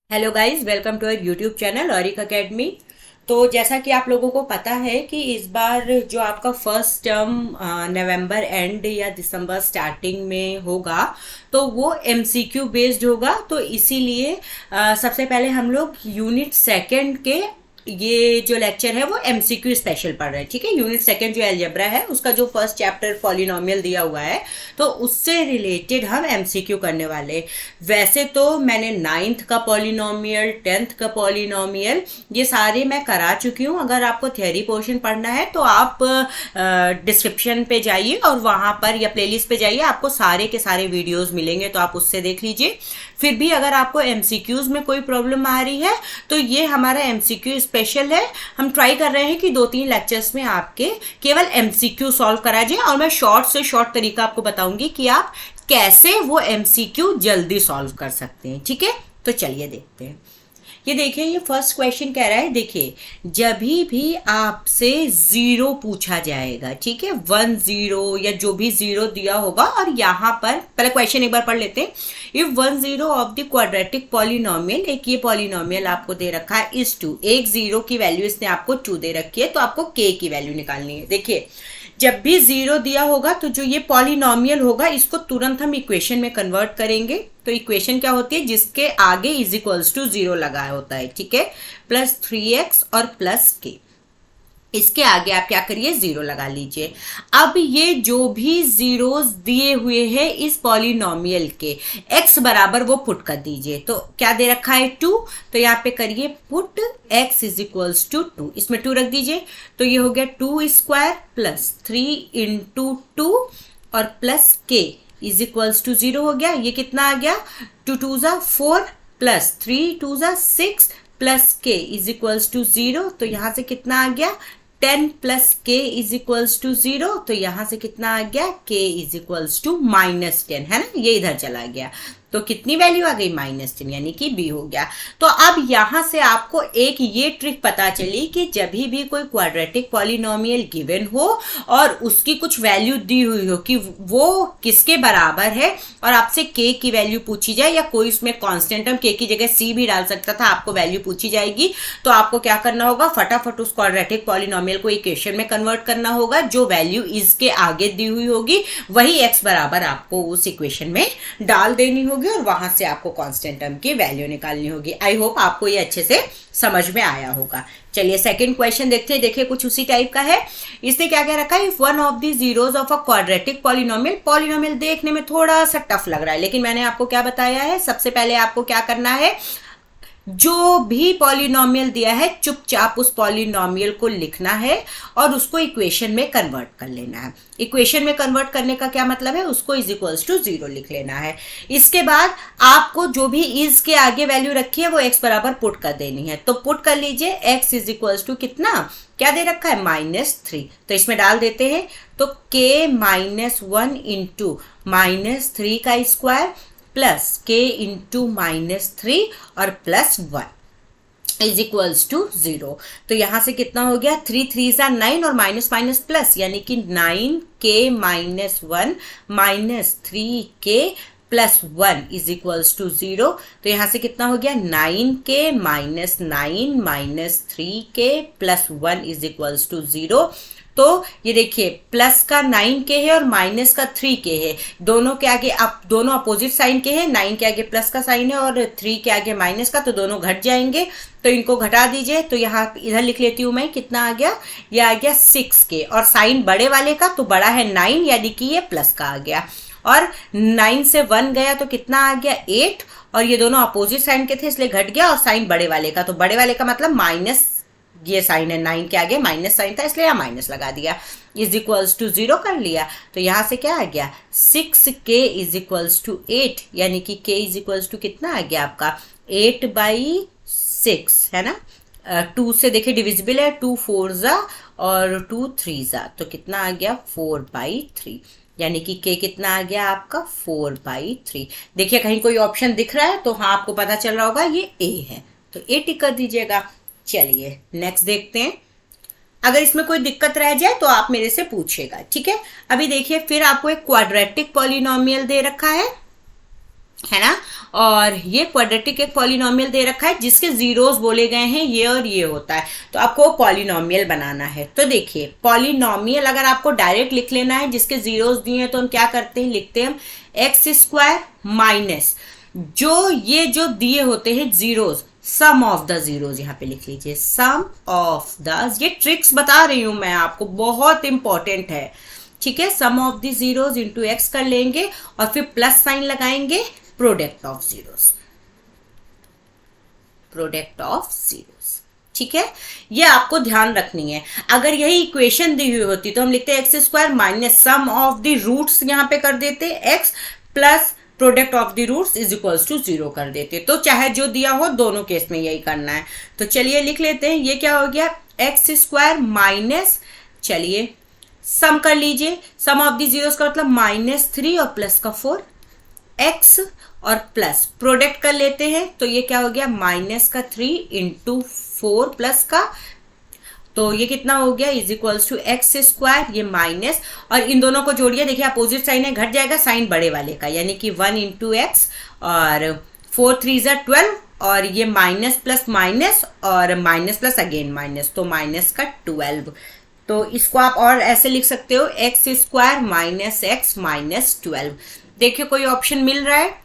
Hello guys, welcome to our YouTube channel Auric academy. तो जैसा कि आप लोगों को पता है कि इस बार जो आपका फर्स्ट टर्म नवंबर एंड या दिसंबर स्टार्टिंग में होगा तो वो एमसीक्यू बेस्ड होगा। तो इसीलिए सबसे पहले हम लोग यूनिट सेकंड के ये जो लेक्चर है वो एमसीक्यू स्पेशल पढ़ रहे हैं। ठीक है, यूनिट सेकंड जो अलजेब्रा है उसका जो फर्स्ट चैप्टर पॉलिनोमियल दिया हुआ है तो उससे रिलेटेड हम एमसीक्यू करने वाले हैं। वैसे तो मैंने नाइन्थ का पॉलिनोमियल, टेंथ का पॉलिनोमियल ये सारे मैं करा चुकी हूँ। अगर आपको थियोरी पोर्शन पढ़ना है तो आप डिस्क्रिप्शन पे जाइए और वहाँ पर या प्लेलिस्ट पे जाइए, आपको सारे के सारे वीडियोस मिलेंगे तो आप उससे देख लीजिए। फिर भी अगर आपको एमसीक्यूज में कोई प्रॉब्लम आ रही है तो ये हमारा एमसीक्यू स्पेशल है। हम ट्राई कर रहे हैं कि 2-3 लेक्चर्स में आपके केवल एमसीक्यू सॉल्व करा जाए और मैं शॉर्ट से शॉर्ट तरीका आपको बताऊंगी कि आप कैसे वो एमसीक्यू जल्दी सॉल्व कर सकते हैं। ठीक है, तो चलिए देखते हैं। ये देखिए, ये फर्स्ट क्वेश्चन कह रहा है, देखिए जब भी आपसे जीरो पूछा जाएगा, ठीक है, 1 0 या जो भी जीरो दिया होगा, और यहाँ पर पहले क्वेश्चन एक बार पढ़ लेते हैं। If 1 0 of the quadratic polynomial, एक ये पॉलिनोमियल आपको दे रखा है इज 2, एक जीरो की वैल्यू इसने आपको 2 दे रखी है तो आपको k की वैल्यू निकालनी है। देखिए जब भी जीरो दिया होगा तो जो ये पॉलिनोमियल होगा इसको तुरंत हम इक्वेशन में कन्वर्ट करेंगे। तो इक्वेशन क्या होती है, जिसके आगे इज इक्वल्स टू जीरो लगाया होता है, ठीक है, प्लस 3x और प्लस k, इसके आगे आप क्या करिए, जीरो लगा लीजिए। अब ये जो भी जीरोस दिए हुए हैं इस पॉलिनोमियल के x बराबर वो पुट कर दीजिए। तो क्या दे रखा है 2, तो यहाँ पे करिए put x is equals to 2, इसमें 2 रख दीजिए। तो ये हो गया 2 स्क्वायर प्लस 3 इंटू 2 और plus k is equals to 0 हो गया। ये कितना आ गया, 2 2 ज़ा 4 प्लस 3 2 ज़ा 6 plus k is equals to 0। तो यहाँ से कितना आ गया, 10 plus k is equals to 0। तो यहां से कितना आ गया, k इज इक्वल्स टू -10, है ना, ये इधर चला गया। तो कितनी वैल्यू आ गई, -10, यानी कि b हो गया। तो अब यहां से आपको एक ये ट्रिक पता चली कि जब भी कोई क्वाड्रेटिक पॉलिनोमियल गिवन हो और उसकी कुछ वैल्यू दी हुई हो कि वो किसके बराबर है और आपसे k की वैल्यू पूछी जाए, या कोई उसमें कांस्टेंट, हम k की जगह c भी डाल सकता था, आपको वैल्यू पूछी जाएगी तो आपको क्या करना होगा, फटाफट उस क्वाड्रेटिक पॉलिनोमियल को इक्वेशन में कन्वर्ट करना होगा। जो वैल्यू इसके आगे दी हुई होगी वही x बराबर आपको उस इक्वेशन में डाल देनी होगी और वहां से आपको कांस्टेंट टर्म की वैल्यू निकालनी होगी। आई होप आपको ये अच्छे से समझ में आया होगा। चलिए सेकंड क्वेश्चन देखते हैं। देखिए कुछ उसी टाइप का है। इसने क्या क्या रखा है, if one of the zeros of a quadratic polynomial, polynomial देखने में थोड़ा सा टफ लग रहा है लेकिन मैंने आपको क्या बताया है, सबसे पहले आपको क्या करना है, जो भी पॉलिनोमियल दिया है चुपचाप उस पॉलिनोमियल को लिखना है और उसको इक्वेशन में कन्वर्ट कर लेना है। इक्वेशन में कन्वर्ट करने का क्या मतलब है, उसको इज इक्वल्स टू 0 लिख लेना है। इसके बाद आपको जो भी इज के आगे वैल्यू रखी है वो x बराबर पुट कर देनी है। तो पुट कर लीजिए, x इज इक्वल्स टू कितना, क्या दे रखा है, -3, तो इसमें डाल देते हैं। तो k -1 इंटू -3 का स्क्वायर प्लस k इंटू -3 और प्लस 1 इज इक्वल्स टू 0। तो यहां से कितना हो गया, 3 3 ज़ा 9 और माइनस माइनस प्लस, यानी कि 9k -1 -3k plus 1 is equals to 0। तो यहां से कितना हो गया, 9k -9 -3k plus 1 is equals to 0। तो ये देखिए प्लस का 9k है और माइनस का 3k है, दोनों के आगे आप दोनों अपोजिट साइन के हैं, 9 के आगे प्लस का साइन है और 3 के आगे माइनस का, तो दोनों घट जाएंगे। तो इनको घटा दीजिए। तो यहाँ इधर लिख लेती हूं मैं, कितना आ गया, ये आ गया 6k और साइन बड़े वाले का तो बड़ा है 9, यानी कि ये प्लस का आ गया, और 9 से 1 गया तो कितना आ गया, 8, और ये दोनों अपोजिट साइन के थे इसलिए घट गया, और साइन बड़े वाले का, तो बड़े वाले का मतलब माइनस, ये साइन है 9 के आगे माइनस साइन था इसलिए यहाँ माइनस लगा दिया, इज इक्वल्स टू 0 कर लिया। तो यहाँ से क्या आ गया, 6k इज इक्वल्स टू 8, यानी कि k इज इक्वल्स टू कितना आ गया आपका, 8/6, है ना। 2 से देखिए डिविजिबल है, 2 4 ज़ा और 2 3 ज़ा, तो कितना आ गया, 4/3, यानी कि k कितना आ गया आपका, 4/3। देखिए कहीं कोई ऑप्शन दिख रहा है तो हाँ आपको पता चल रहा होगा ये a है, तो a टिक कर दीजिएगा। चलिए नेक्स्ट देखते हैं। अगर इसमें कोई दिक्कत रह जाए तो आप मेरे से पूछिएगा, ठीक है। अभी देखिए फिर आपको एक क्वाड्रेटिक पॉलिनोमियल दे रखा है है ना। और ये क्वाड्रेटिक एक पॉलिनोमियल दे रखा है जिसके जीरोस बोले गए हैं, ये और ये होता है, तो आपको पॉलिनोमियल बनाना है। तो देखिए पॉलिनोमियल अगर आपको डायरेक्ट लिख लेना है जिसके जीरोस दिए हैं तो हम क्या करते हैं, लिखते हैं हम एक्स स्क्वायर माइनस जो ये जो दिए होते हैं zeros, sum of the zeros, यहां पे लिख लीजिए सम ऑफ द, ये ट्रिक्स बता रही हूं मैं आपको, बहुत इंपॉर्टेंट है, ठीक है। Sum of the zeros into x कर लेंगे और फिर प्लस साइन लगाएंगे, product of zeros, product of zeros, ठीक है। ये आपको ध्यान रखनी है। अगर यही इक्वेशन दी हुई होती तो हम लिखते x square minus sum of the roots, यहां पे कर देते x plus product of the roots is equals to 0 कर देते। तो चाहे जो दिया हो दोनों केस में यही करना है। तो चलिए लिख लेते हैं, ये क्या हो गया, एक्स स्क्वायर माइनस, चलिए सम कर लीजिए, सम ऑफ द जीरोस का मतलब -3 और प्लस का 4 एक्स और प्लस प्रोडक्ट कर लेते हैं, तो ये क्या हो गया -3 इंटू 4 प्लस का, तो ये कितना हो गया is equals to x square, ये माइनस और इन दोनों को जोड़िए, देखिए अपोजिट साइन है, घट जाएगा साइन बड़े वाले का, यानी कि 1 इंटू एक्स और 4 3 ज़ा 12 और ये माइनस प्लस माइनस और माइनस प्लस अगेन माइनस, तो माइनस का 12। तो इसको आप और ऐसे लिख सकते हो x square minus x minus 12। देखिए कोई ऑप्शन मिल रहा है,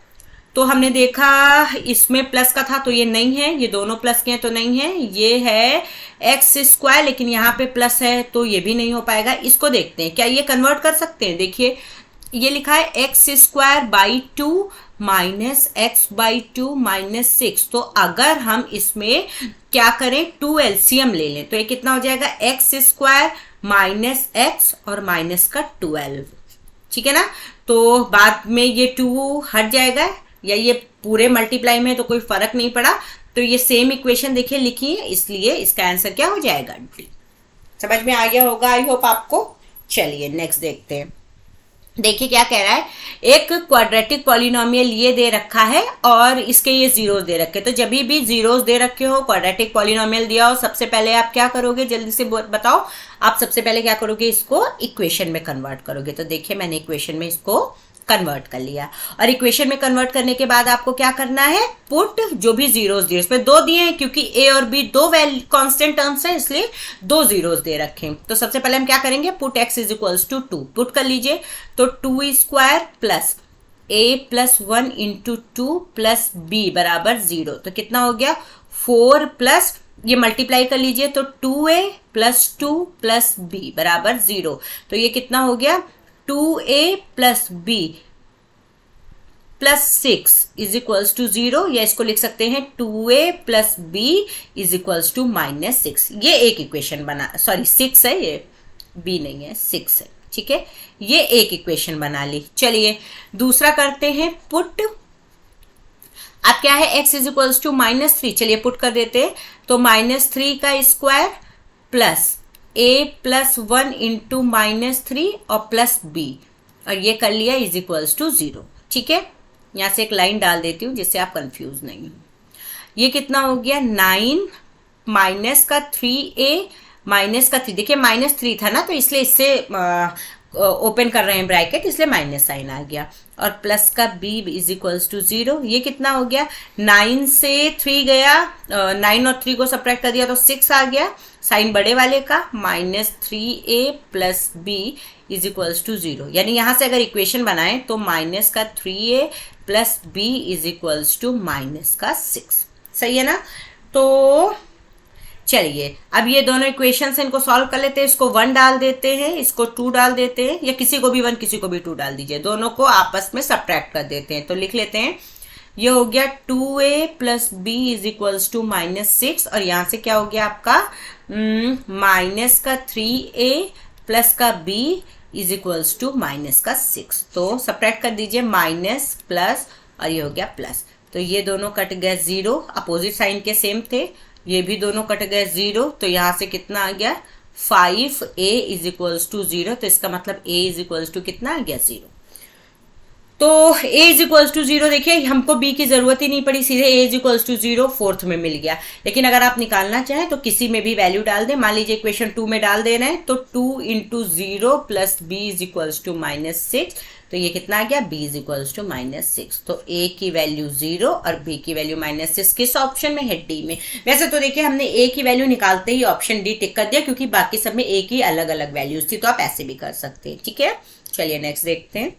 तो हमने देखा इसमें प्लस का था तो ये नहीं है, ये दोनों प्लस के हैं तो नहीं है, ये है एक्स स्क्वायर लेकिन यहाँ पे प्लस है तो ये भी नहीं हो पाएगा। इसको देखते हैं क्या ये कन्वर्ट कर सकते हैं। देखिए ये लिखा है x square by 2 minus x by 2 minus 6, तो अगर हम इसमें क्या करें 2 एलसीएम ले लें तो ये कितना हो जाएगा एक्स स्क्वायर माइनस एक्स और माइनस का 12, ठीक है ना। तो बाद में ये 2 हट जाएगा या ये पूरे मल्टीप्लाई में तो कोई फर्क नहीं पड़ा, तो ये सेम इक्वेशन देखिए लिखी है, इसलिए इसका आंसर क्या हो जाएगा डी। समझ में आ गया होगा आई होप आपको। चलिए नेक्स्ट देखते हैं, देखिए क्या कह रहा है, एक क्वाड्रेटिक पॉलिनोमियल ये दे रखा है और इसके ये जीरोस दे रखे, तो जब भी जीरोस दे रखे हो, क्वाड्रेटिक पॉलिनोमियल दिया हो, सबसे पहले आप क्या करोगे जल्दी से बताओ, आप सबसे पहले क्या करोगे, इसको इक्वेशन में कन्वर्ट करोगे। तो देखिए मैंने इक्वेशन में इसको कन्वर्ट कर लिया और इक्वेशन में कन्वर्ट करने के बाद आपको क्या करना है, पुट जो भी जीरोस दिए, इसमें 2 दिए हैं क्योंकि ए और बी दो कांस्टेंट टर्म्स हैं इसलिए 2 जीरोस दे रखे हैं। तो सबसे पहले हम क्या करेंगे, put x is equals to 2, put कर लीजिए, तो 2 square plus A plus 1 into 2 plus B बराबर 0, तो कितना हो गया 4 प्लस ये मल्टीप्लाई कर लीजिए, तो 2a प्लस 2 प्लस बी बराबर 0, तो ये कितना हो गया 2a plus B plus 6 is equals to 0, या इसको लिख सकते हैं 2a plus B is equals to -6। ये एक इक्वेशन बना, सॉरी 6 है, ये b नहीं है 6 है, ठीक है, ये एक इक्वेशन बना ली। चलिए दूसरा करते हैं, पुट अब क्या है x इज इक्वल्स टू -3, चलिए पुट कर देते हैं, तो -3 का square plus a plus 1 into -3 और प्लस b, और ये कर लिया इज इक्वल्स टू 0, ठीक है। यहां से एक लाइन डाल देती हूं जिससे आप कंफ्यूज नहीं हो। ये कितना हो गया 9 माइनस का 3a माइनस का 3, देखिए -3 था ना तो इसलिए इससे ओपन कर रहे हैं ब्रैकेट, इसलिए माइनस साइन आ गया, और प्लस का b इज इक्वल्स टू 0। ये कितना हो गया 9 से 3 गया, 9 और 3 को सब्ट्रैक्ट कर दिया तो 6 आ गया, साइन बड़े वाले का, -3a plus b is equals to 0, यानी यहां से अगर इक्वेशन बनाएं तो माइनस का 3a plus b is equals to minus का 6, सही है ना। तो चलिए अब ये दोनों इक्वेशंस इनको सॉल्व कर लेते हैं, इसको 1 डाल देते हैं, इसको 2 डाल देते हैं, या किसी को भी 1 किसी को भी 2 डाल दीजिए, दोनों को आपस में सब्ट्रैक्ट कर देते हैं। तो लिख लेते हैं, ये हो गया 2a plus B is equals to -6, और यहां से क्या हो गया आपका माइनस का 3a प्लस का b is equals to minus का 6, तो सब्ट्रैक्ट कर दीजिए, माइनस प्लस और ये हो गया प्लस, तो ये दोनों कट गए 0, अपोजिट साइन के सेम थे, ये भी दोनों कट गए 0, तो यहां से कितना आ गया 5a इज इक्वल्स टू 0, तो इसका मतलब a इज इक्वल्स टू कितना आ गया 0। तो a इज इक्वल्स टू 0, देखिए हमको b की जरूरत ही नहीं पड़ी, सीधे a is equals to 0 fourth में मिल गया। लेकिन अगर आप निकालना चाहें तो किसी में भी वैल्यू डाल दें, मान लीजिए इक्वेशन 2 में डाल दे रहे हैं, तो 2 into 0 plus b is equals to -6, तो ये कितना आ गया, b इज इक्वल्स टू -6। तो a की वैल्यू 0 और b की वैल्यू -6 किस ऑप्शन में है, डी में। वैसे तो देखिए हमने a की वैल्यू निकालते ही ऑप्शन डी टिक कर दिया, क्योंकि बाकी सब में a की अलग अलग वैल्यूज थी, तो आप ऐसे भी कर सकते हैं। ठीक है, चलिए नेक्स्ट देखते हैं।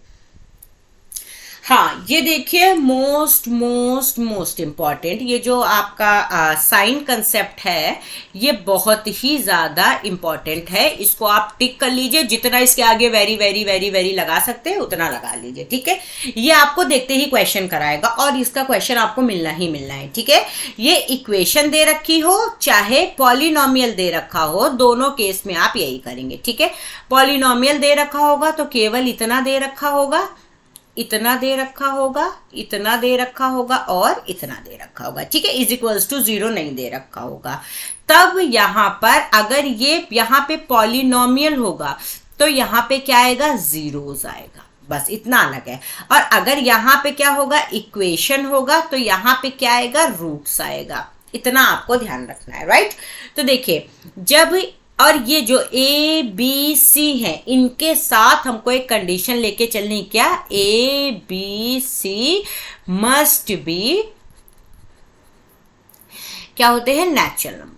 हाँ, ये देखिए मोस्ट मोस्ट मोस्ट इम्पॉर्टेंट, ये जो आपका साइन कंसेप्ट है ये बहुत ही ज्यादा इम्पॉर्टेंट है। इसको आप टिक कर लीजिए, जितना इसके आगे वेरी वेरी वेरी वेरी लगा सकते हैं उतना लगा लीजिए। ठीक है, ये आपको देखते ही क्वेश्चन कराएगा और इसका क्वेश्चन आपको मिलना ही मिलना है। ठीक है, ये इक्वेशन दे रखी हो चाहे पॉलिनोमियल दे रखा हो, दोनों केस में आप यही करेंगे। ठीक है, पॉलिनोमियल दे रखा होगा तो केवल इतना दे रखा होगा, इतना दे रखा होगा, इतना दे रखा होगा और इतना दे रखा होगा। ठीक है, इज इक्वल्स टू 0 नहीं दे रखा होगा। तब यहां पर अगर ये यहां पे पॉलिनोमियल होगा तो यहां पे क्या आएगा, जीरोस आएगा, बस इतना अलग है। और अगर यहां पे क्या होगा, इक्वेशन होगा, तो यहां पे क्या आएगा, रूट्स आएगा। इतना आपको ध्यान रखना है, राइट। तो देखिए जब, और ये जो ए बी सी है इनके साथ हमको एक कंडीशन लेके चलनी, क्या, A B C must be क्या होते हैं, नेचुरल नंबर्स।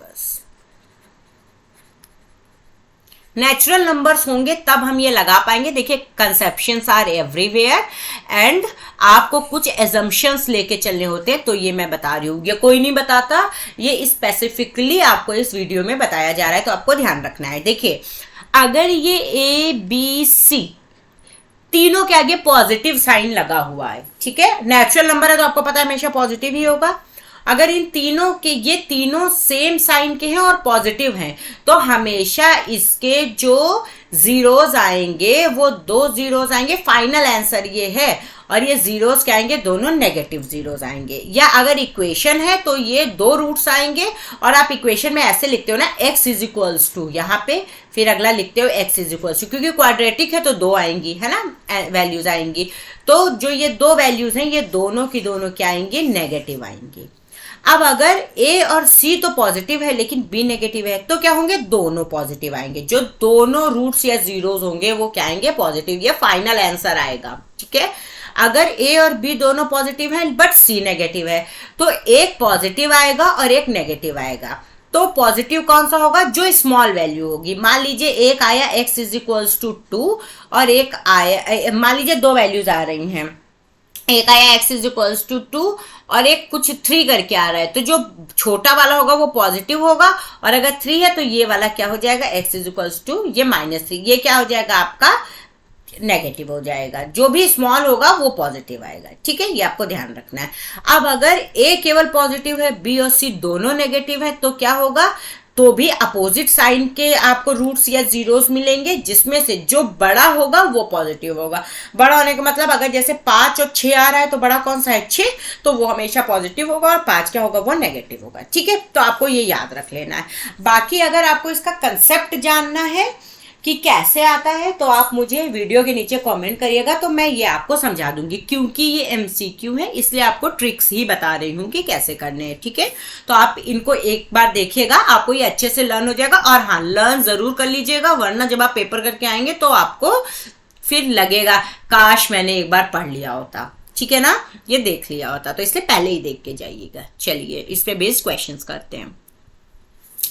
नेचुरल नंबर्स होंगे तब हम ये लगा पाएंगे। देखिए कंसेप्शंस आर एवरीवेयर एंड आपको कुछ एजम्पशंस लेके चलने होते हैं, तो ये मैं बता रही हूँ, ये कोई नहीं बताता, ये स्पेसिफिकली आपको इस वीडियो में बताया जा रहा है, तो आपको ध्यान रखना है। देखिए अगर ये ए बी सी तीनों के आगे पॉजिटिव साइन लगा हुआ है, ठीक है, नेचुरल नंबर है तो आपको पता है हमेशा पॉजिटिव ही होगा। अगर इन तीनों के, ये तीनों सेम साइन के हैं और पॉजिटिव हैं, तो हमेशा इसके जो जीरोस आएंगे वो 2 जीरोस आएंगे, फाइनल आंसर ये है। और ये जीरोस क्या आएंगे, दोनों नेगेटिव जीरोस आएंगे। या अगर इक्वेशन है तो ये 2 रूट्स आएंगे, और आप इक्वेशन में ऐसे लिखते हो ना, x इज इक्वल्स टू, यहाँ पे फिर अगला लिखते हो x इज इक्वल्स टू, क्योंकि क्वाड्रेटिक है तो 2 आएंगी, है ना, वैल्यूज आएंगी। तो जो ये 2 वैल्यूज हैं ये दोनों की दोनों क्या आएंगी, नेगेटिव आएंगी। अब अगर A और C तो पॉजिटिव है लेकिन B नेगेटिव है, तो क्या होंगे, दोनों पॉजिटिव आएंगे। जो दोनों रूट्स या जीरोस होंगे वो क्या आएंगे, पॉजिटिव। ये फाइनल आंसर आएगा। ठीक है, अगर A और B दोनों पॉजिटिव हैं बट C नेगेटिव है, तो एक पॉजिटिव आएगा और एक नेगेटिव आएगा। तो पॉजिटिव कौन सा होगा, जो स्मॉल वैल्यू होगी। मान लीजिए एक आया x इज इक्वल्स टू 2 और एक आया, मान लीजिए 2 वैल्यूज आ रही हैं, एक आया x इज इक्वल्स टू 2 और एक कुछ 3 करके आ रहा है, तो जो छोटा वाला होगा वो पॉजिटिव होगा, और अगर 3 है तो ये वाला क्या हो जाएगा, x इज इक्वल्स टू ये -3, ये क्या हो जाएगा आपका, नेगेटिव हो जाएगा। जो भी स्मॉल होगा वो पॉजिटिव आएगा। ठीक है, ये आपको ध्यान रखना है। अब अगर A केवल पॉजिटिव है, B और C दोनों नेगेटिव है, तो क्या होगा, तो भी अपोजिट साइन के आपको रूट्स या जीरोस मिलेंगे, जिसमें से जो बड़ा होगा वो पॉजिटिव होगा। बड़ा होने का मतलब अगर जैसे 5 और 6 आ रहा है तो बड़ा कौन सा है, 6, तो वो हमेशा पॉजिटिव होगा, और 5 क्या होगा, वो नेगेटिव होगा। ठीक है, तो आपको ये याद रख लेना है। बाकी अगर आपको इसका कंसेप्ट जानना है कि कैसे आता है, तो आप मुझे वीडियो के नीचे कमेंट करिएगा, तो मैं ये आपको समझा दूंगी। क्योंकि ये एमसीक्यू है इसलिए आपको ट्रिक्स ही बता रही हूँ कि कैसे करने हैं। ठीक है, तो आप इनको एक बार देखिएगा, आपको ये अच्छे से लर्न हो जाएगा। और हाँ, लर्न जरूर कर लीजिएगा, वरना जब आप पेपर करके आएंगे तो आपको फिर लगेगा काश मैंने एक बार पढ़ लिया होता। ठीक है ना, ये देख लिया होता, तो इसलिए पहले ही देख के जाइएगा। चलिए इस पे बेस्ड क्वेश्चंस करते हैं।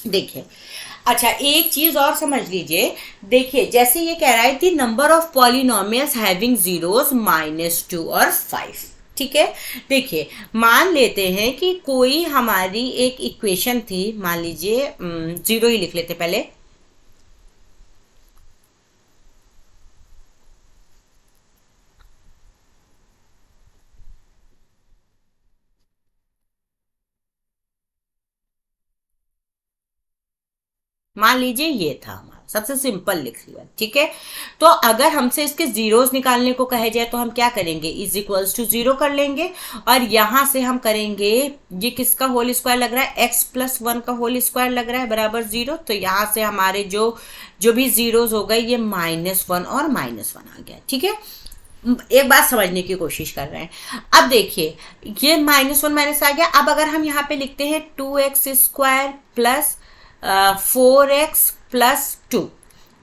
देखिए, अच्छा एक चीज और समझ लीजिए। देखिए जैसे ये कह रहा है कि number of polynomials having zeros -2 और 5। ठीक है, देखिए मान लेते हैं कि कोई हमारी एक इक्वेशन थी, मान लीजिए 0 ही लिख लेते पहले। मान लीजिए ये था हमारा, सबसे सिंपल लिख लिया। ठीक है, तो अगर हमसे इसके जीरोस निकालने को कहे जाए तो हम क्या करेंगे, इज इक्वल्स टू 0 कर लेंगे, और यहां से हम करेंगे, ये किसका होल स्क्वायर लग रहा है, x + 1 का होल स्क्वायर लग रहा है बराबर 0। तो यहां से हमारे जो भी जीरोस हो गए ये -1 और -1 आ गया। ठीक है, एक बात समझने की कोशिश कर रहे हैं। अब देखिए ये -1 आ गया। अब अगर हम यहाँ पे लिखते हैं 2x² + 4x + 2,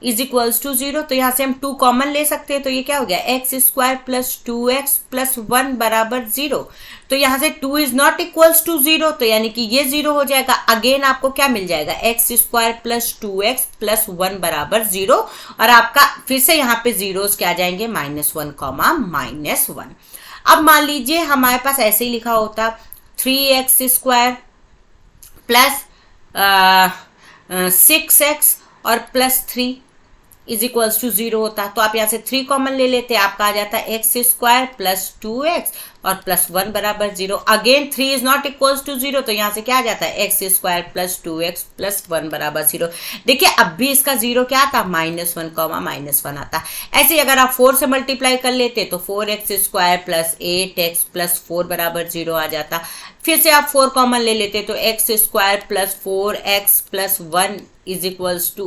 is equals to 0, तो यहाँ से हम 2 कॉमन ले सकते हैं, तो ये क्या हो गया x square plus 2x plus 1 बराबर 0। तो यहाँ से 2 इज नॉट इक्वल्स टू 0, तो यानी कि ये 0 हो जाएगा। अगेन आपको क्या मिल जाएगा x square plus 2x plus 1 बराबर 0, और आपका फिर से यहाँ पे जीरोस क्या आ जाएंगे -1 कॉमा -1। अब मान लीजिए हमारे पास ऐसे ही लिखा होता 3x स्क्वायर प्लस 6x और प्लस 3 इज इक्वल्स टू 0 होता, तो आप यहाँ से 3 कॉमन ले लेते, आपका आ जाता है एक्स स्क्वायर प्लस 2x और प्लस 1 बराबर 0। Again 3 is not equals to 0, तो यहाँ से क्या आ जाता है x square plus 2x plus 1 बराबर 0। देखिए अब भी इसका 0 क्या आता -1 कॉमा -1 आता। ऐसे अगर आप 4 से मल्टीप्लाई कर लेते तो 4x square plus 8x plus 4 बराबर 0 आ जाता। फिर से आप 4 कॉमन ले लेते तो x square plus 4x plus 1 is equals to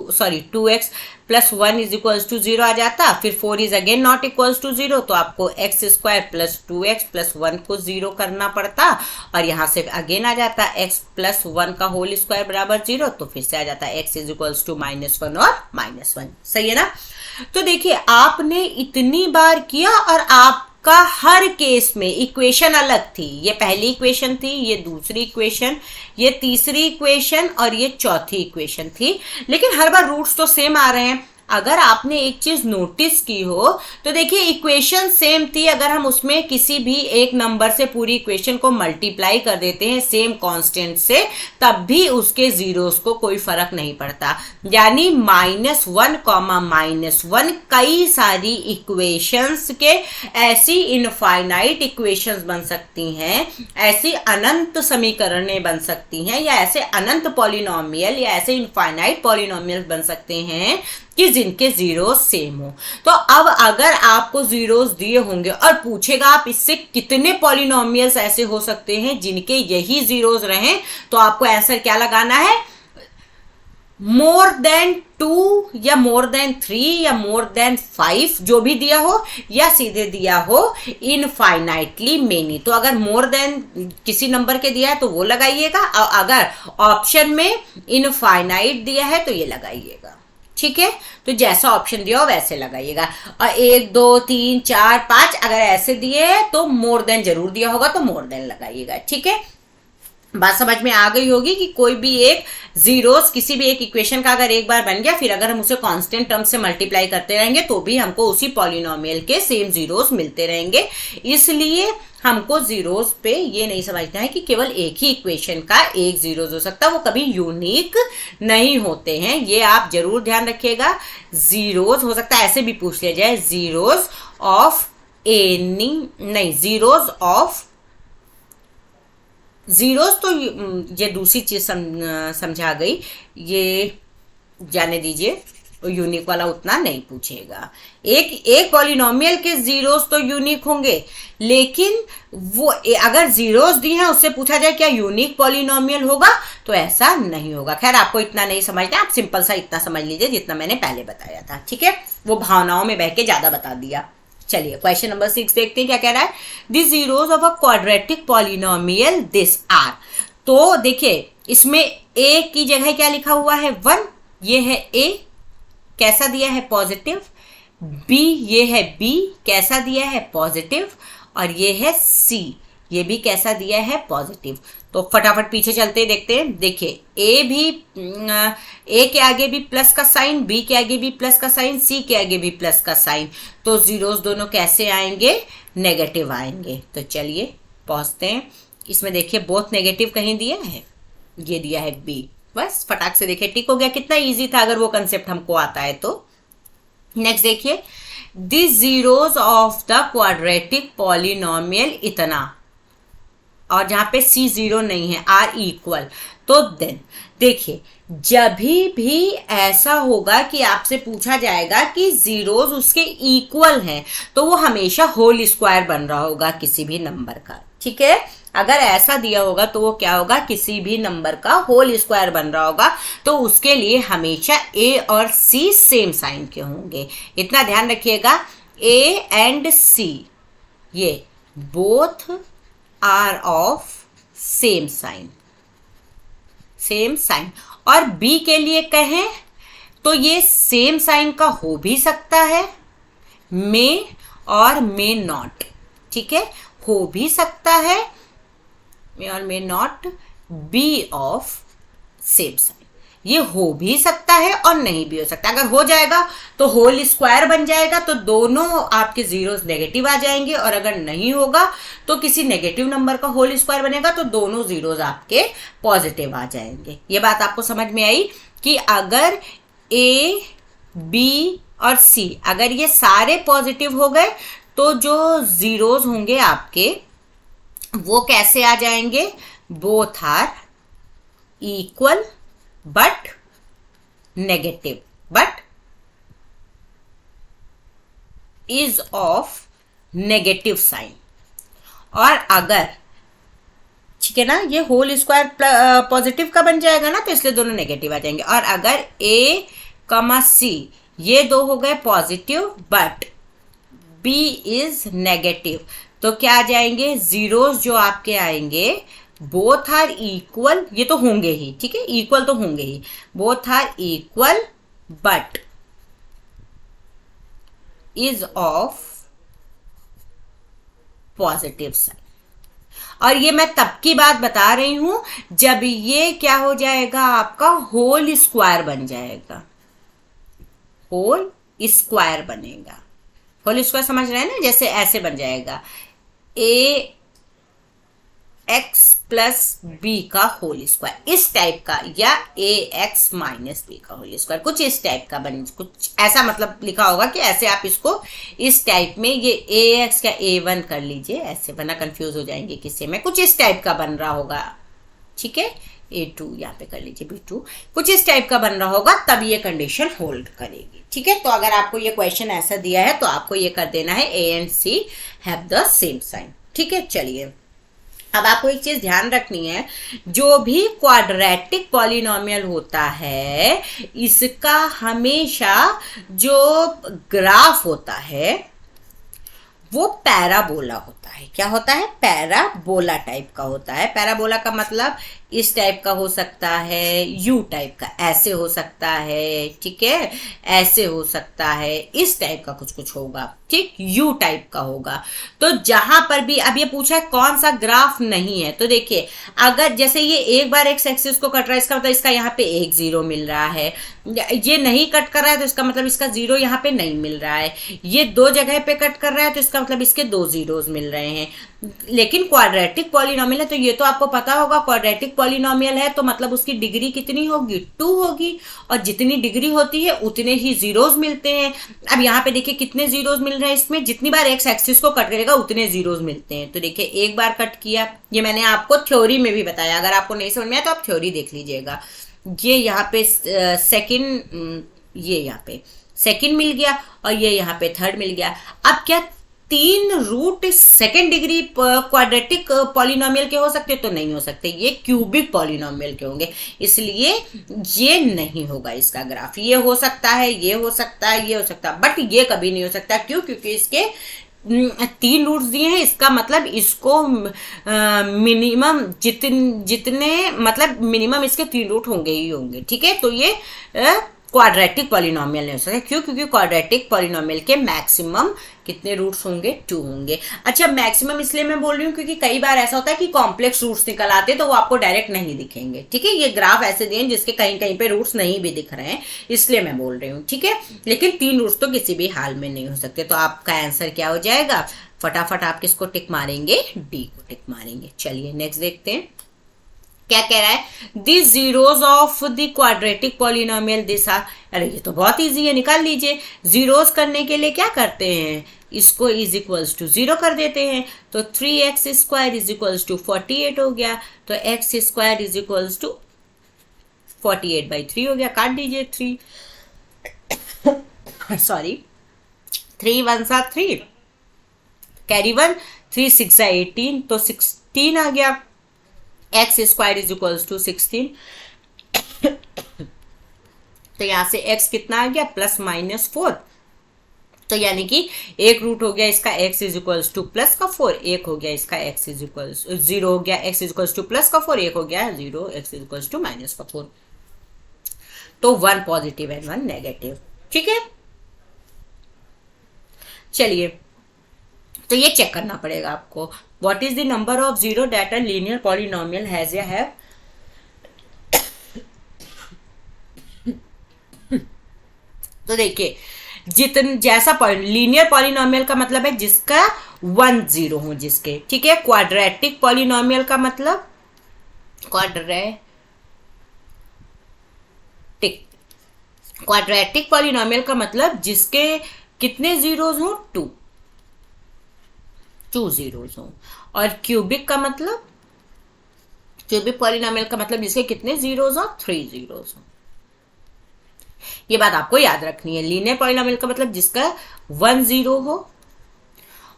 2x plus 1 is equals to 0 आ जाता। फिर 4 is again not equals to 0, तो आपको x square plus 2x plus 1 को 0 करना पड़ता, और यहाँ से अगेन आ जाता x प्लस 1 का होल स्क्वायर बराबर 0, तो फिर से आ जाता x इज इक्वल्स टू -1 और -1। सही है ना। तो देखिए आपने इतनी बार किया और आपका हर केस में इक्वेशन अलग थी। ये पहली इक्वेशन थी, ये दूसरी इक्वेशन, ये तीसरी इक्वेशन और ये चौथी इक्वेशन थी, लेकिन हर बार रूट्स तो सेम आ रहे हैं। अगर आपने एक चीज नोटिस की हो तो देखिए इक्वेशन सेम थी, अगर हम उसमें किसी भी एक नंबर से पूरी इक्वेशन को मल्टीप्लाई कर देते हैं सेम कांस्टेंट से, तब भी उसके जीरोस को कोई फर्क नहीं पड़ता। यानी -1 कॉमा -1 कई सारी इक्वेशंस के ऐसी इनफाइनाइट इक्वेशंस बन सकती हैं, ऐसी अनंत समीकरणें बन सकती हैं, या ऐसे अनंत पॉलिनोमियल या ऐसे इनफाइनाइट पॉलिनोमियल बन सकते हैं कि जिनके जीरोस सेम हो। तो अब अगर आपको जीरोस दिए होंगे और पूछेगा आप इससे कितने पॉलिनोमियल्स ऐसे हो सकते हैं जिनके यही जीरोस रहें, तो आपको आंसर क्या लगाना है, मोर देन 2 या मोर देन 3 या मोर देन 5 जो भी दिया हो, या सीधे दिया हो इनफाइनाइटली मेनी। तो अगर मोर देन किसी नंबर के दिया है तो वो लगाइएगा, और अगर ऑप्शन में इनफाइनाइट दिया है तो ये लगाइएगा। ठीक है, तो जैसा ऑप्शन दिया हो वैसे लगाइएगा। और 1 2 3 4 5 अगर ऐसे दिए हैं तो मोर देन जरूर दिया होगा तो मोर देन लगाइएगा। ठीक है, बात समझ में आ गई होगी कि कोई भी एक जीरोस किसी भी एक इक्वेशन का अगर एक बार बन गया, फिर अगर हम उसे कांस्टेंट टर्म से मल्टीप्लाई करते रहेंगे तो भी हमको उसी पॉलिनोमियल के सेम जीरोस मिलते रहेंगे। इसलिए हमको जीरोस पे ये नहीं समझना है कि केवल एक ही इक्वेशन का एक जीरोस हो सकता है, वो कभी यूनिक नहीं होते हैं, ये आप जरूर ध्यान रखिएगा। जीरोस हो सकता है ऐसे भी पूछ लिया जाए, जीरोस ऑफ एनी, नहीं, जीरोस ऑफ जीरोस तो ये दूसरी चीज समझा गई, ये जाने दीजिए, यूनिक वाला उतना नहीं पूछेगा। एक पॉलिनोमियल के जीरोस तो यूनिक होंगे, लेकिन वो अगर जीरोस दिए हैं उससे पूछा जाए क्या यूनिक पॉलिनोमियल होगा, तो ऐसा नहीं होगा। खैर आपको इतना नहीं समझना, आप सिंपल सा इतना समझ लीजिए जितना मैंने पहले बताया था। ठीक है, वो भावनाओं में बह के ज्यादा बता दिया। चलिए क्वेश्चन नंबर 6 देखते हैं क्या कह रहा है। The zeros of a quadratic polynomial this are. तो देखिए इसमें ए की जगह क्या लिखा हुआ है 1, ये है ए, कैसा दिया है पॉजिटिव, बी ये है बी, कैसा दिया है पॉजिटिव, और ये है सी, ये भी कैसा दिया है पॉजिटिव। तो फटाफट पीछे चलते देखते हैं। देखिए ए के आगे भी प्लस का साइन, बी के आगे भी प्लस का साइन, सी के आगे भी प्लस का साइन, तो जीरोस दोनों कैसे आएंगे, नेगेटिव आएंगे। तो चलिए पहुंचते हैं इसमें। देखिए बोथ नेगेटिव कहीं दिया है, ये दिया है बी, बस फटाक से देखिए टिक हो गया। कितना इजी था अगर वो कंसेप्ट हमको आता है तो। नेक्स्ट देखिए, the zeros of the quadratic polynomial इतना, और जहां पे सी 0 नहीं है, आर इक्वल, तो देन देखिए जब भी ऐसा होगा कि आपसे पूछा जाएगा कि जीरोस उसके इक्वल हैं, तो वो हमेशा होल स्क्वायर बन रहा होगा किसी भी नंबर का। ठीक है, अगर ऐसा दिया होगा तो वो क्या होगा, किसी भी नंबर का होल स्क्वायर बन रहा होगा, तो उसके लिए हमेशा ए और सी सेम साइन के होंगे। इतना ध्यान रखिएगा, ए एंड सी ये both are of same sign, same sign. और बी के लिए कहें तो ये सेम साइन का हो भी सकता है, मे और मे नॉट, ठीक है, हो भी सकता है, मे और may not be of same sign, ये हो भी सकता है और नहीं भी हो सकता। अगर हो जाएगा तो होल स्क्वायर बन जाएगा, तो दोनों आपके जीरोस नेगेटिव आ जाएंगे, और अगर नहीं होगा तो किसी नेगेटिव नंबर का होल स्क्वायर बनेगा, तो दोनों जीरोस आपके पॉजिटिव आ जाएंगे। ये बात आपको समझ में आई कि अगर ए, बी और सी अगर ये सारे पॉजिटिव हो गए तो जो जीरोस होंगे आपके वो कैसे आ जाएंगे, both are equal but negative, but is of negative sign. और अगर, ठीक है ना, ये होल स्क्वायर पॉजिटिव का बन जाएगा ना, तो इसलिए दोनों नेगेटिव आ जाएंगे। और अगर ए कमा सी ये दो हो गए positive but B is negative, तो क्या आ जाएंगे, जीरोस जो आपके आएंगे बोथ आर इक्वल, ये तो होंगे ही, ठीक है, इक्वल तो होंगे ही, both are equal but is of positive sign. और ये मैं तब की बात बता रही हूं जब ये क्या हो जाएगा, आपका होल स्क्वायर बन जाएगा, होल स्क्वायर बनेगा। होल स्क्वायर समझ रहे हैं ना, जैसे ऐसे बन जाएगा ए एक्स प्लस बी का होल स्क्वायर, इस टाइप का, या ए एक्स माइनस बी का होल स्क्वायर, कुछ इस टाइप का बन, कुछ ऐसा मतलब लिखा होगा कि ऐसे आप इसको इस टाइप में, ये ए एक्स का ए वन कर लीजिए, ऐसे बना, कंफ्यूज हो जाएंगे किससे में, कुछ इस टाइप का बन रहा होगा, ठीक है, ए टू यहाँ पे कर लीजिए, बी टू, कुछ इस टाइप का बन रहा होगा, तब ये कंडीशन होल्ड करेगी, ठीक है। तो अगर आपको ये क्वेश्चन ऐसा दिया है तो आपको ये कर देना है A and C have the same sign, ठीक है। चलिए अब आपको एक चीज ध्यान रखनी है, जो भी क्वाड्रेटिक पॉलिनोमियल होता है इसका हमेशा जो ग्राफ होता है वो पैराबोला होता है। क्या होता है, पैराबोला टाइप का होता है। पैराबोला का मतलब इस टाइप का हो सकता है, यू टाइप का, ऐसे हो सकता है, ठीक है, ऐसे हो सकता है, इस टाइप का कुछ कुछ होगा, ठीक, यू टाइप का होगा। तो जहां पर भी, अब ये पूछा है कौन सा ग्राफ नहीं है, तो देखिए अगर जैसे ये एक बार एक्स एक्सिस को कट रहा है, इसका मतलब इसका यहाँ पे एक जीरो मिल रहा है, ये नहीं कट कर रहा है तो इसका मतलब इसका जीरो यहाँ पे नहीं मिल रहा है, ये दो जगह पे कट कर रहा है तो इसका मतलब इसके दो जीरोस मिल रहे हैं। लेकिन क्वाड्रेटिक पॉलिनोमियल है तो ये तो आपको पता होगा, क्वाड्रेटिक पॉलिनोमियल है तो मतलब उसकी डिग्री कितनी होगी, 2 होगी, और जितनी डिग्री होती है उतने ही जीरोस मिलते हैं। अब यहाँ पे देखिए कितने जीरोस मिल रहे हैं, इसमें जितनी बार एक्स एक्सिस को कट करेगा उतने जीरोस मिलते हैं। तो देखिए एक बार कट किया, ये मैंने आपको थ्योरी में भी बताया, अगर आपको नहीं समझ में आया तो आप थ्योरी देख लीजिएगा। ये यहाँ पे सेकंड, ये यहाँ पे सेकंड मिल गया और ये यहाँ पे थर्ड मिल गया। अब क्या 3 root second degree quadratic polynomial के हो सकते, तो नहीं हो सकते, ये क्यूबिक पॉलिनोमियल के होंगे, इसलिए ये नहीं होगा इसका ग्राफ। ये हो सकता है, ये हो सकता है, ये हो सकता है, बट ये कभी नहीं हो सकता। क्यों? क्योंकि इसके 3 रूट्स दिए हैं, इसका मतलब इसको मिनिमम जितने मतलब मिनिमम इसके 3 रूट होंगे ही होंगे, ठीक है। तो ये क्वाड्रेटिक पॉलिनोमियल नहीं हो सकता। क्यों? क्योंकि क्वाड्रेटिक पॉलिनोमियल के मैक्सिमम कितने रूट्स होंगे, 2 होंगे। अच्छा, मैक्सिमम इसलिए मैं बोल रही हूँ क्योंकि कई बार ऐसा होता है कि कॉम्प्लेक्स रूट्स निकल आते हैं तो वो आपको डायरेक्ट नहीं दिखेंगे, ठीक है। ये ग्राफ ऐसे दिए जिसके कहीं कहीं पे रूट्स नहीं भी दिख रहे हैं, इसलिए मैं बोल रही हूँ, ठीक है। लेकिन 3 रूट्स तो किसी भी हाल में नहीं हो सकते। तो आपका आंसर क्या हो जाएगा, फटाफट आप किसको टिक मारेंगे, डी को टिक मारेंगे। चलिए नेक्स्ट देखते हैं क्या कह रहा है, this zeros of the quadratic polynomial this are. अरे ये तो बहुत इजी है, निकाल लीजिए। जीरोस करने के लिए क्या करते हैं, इसको इज इक्वल्स टू 0 कर देते हैं, तो 3x square is equals to 48 हो गया, तो x square is equals to 48/3 हो गया। काट दीजिए 3 सॉरी 3 1 3 कैरी 1, 3 6 18, तो 16 आ गया। X square is equals to 16, तो यहां से x कितना आ गया, +-4, तो यानी कि एक रूट हो गया इसका x इज इक्वल्स टू +4, एक हो गया इसका x इज इक्वल्स 0 हो गया, x इज इक्वल्स टू +4, एक हो गया 0, x इज इक्वल्स टू -4। तो 1 पॉजिटिव एंड 1 नेगेटिव। ठीक है, चलिए तो ये चेक करना पड़ेगा आपको। What is the number of zero that a linear polynomial has या हैव। तो देखिए, जैसा लीनियर पॉलिनोमियल का मतलब है जिसका 1 0 हो जिसके, ठीक है। क्वाड्रेटिक पॉलिनोमियल का मतलब क्वाड्रेटिक पॉलिनोमियल का मतलब जिसके कितने जीरोज हो, 2 जीरोज हो। और क्यूबिक का मतलब, क्यूबिक पॉलिनोमियल का मतलब जिसके कितने जीरोज हो, 3 जीरोज हो। ये बात आपको याद रखनी है। लीनियर पॉलिनोमियल का मतलब जिसका 1 0 हो,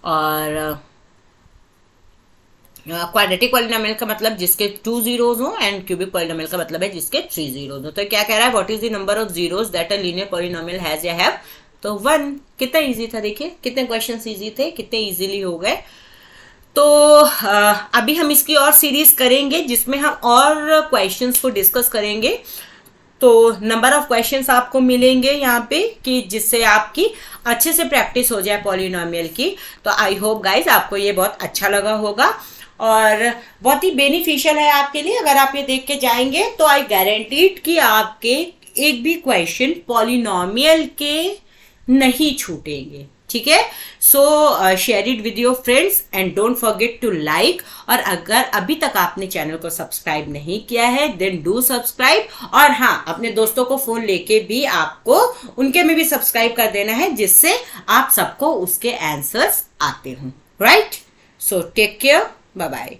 और क्वाड्रेटिक पॉलिनोमियल का मतलब जिसके 2 जीरोज हो, एंड क्यूबिक पॉलिनोमियल का मतलब है जिसके 3 जीरोज हो। तो क्या कह रहा है, what is the number of zeros that a linear polynomial has या हैव। तो 1। कितना इजी था, देखिए कितने क्वेश्चंस इजी थे, कितने इजीली हो गए। तो अभी हम इसकी और सीरीज करेंगे जिसमें हम और क्वेश्चंस को डिस्कस करेंगे। तो नंबर ऑफ क्वेश्चंस आपको मिलेंगे यहाँ पे कि जिससे आपकी अच्छे से प्रैक्टिस हो जाए पॉलिनोमियल की। तो आई होप गाइज आपको ये बहुत अच्छा लगा होगा और बहुत ही बेनिफिशियल है आपके लिए। अगर आप ये देख के जाएंगे तो आई गारंटीड कि आपके एक भी क्वेश्चन पॉलिनोमियल के नहीं छूटेंगे। ठीक है, so share it with your friends and don't forget to like. और अगर अभी तक आपने चैनल को सब्सक्राइब नहीं किया है देन डू सब्सक्राइब। और हाँ, अपने दोस्तों को फोन लेके भी आपको उनके में भी सब्सक्राइब कर देना है जिससे आप सबको उसके आंसर्स आते हों। Right, so take care, bye bye.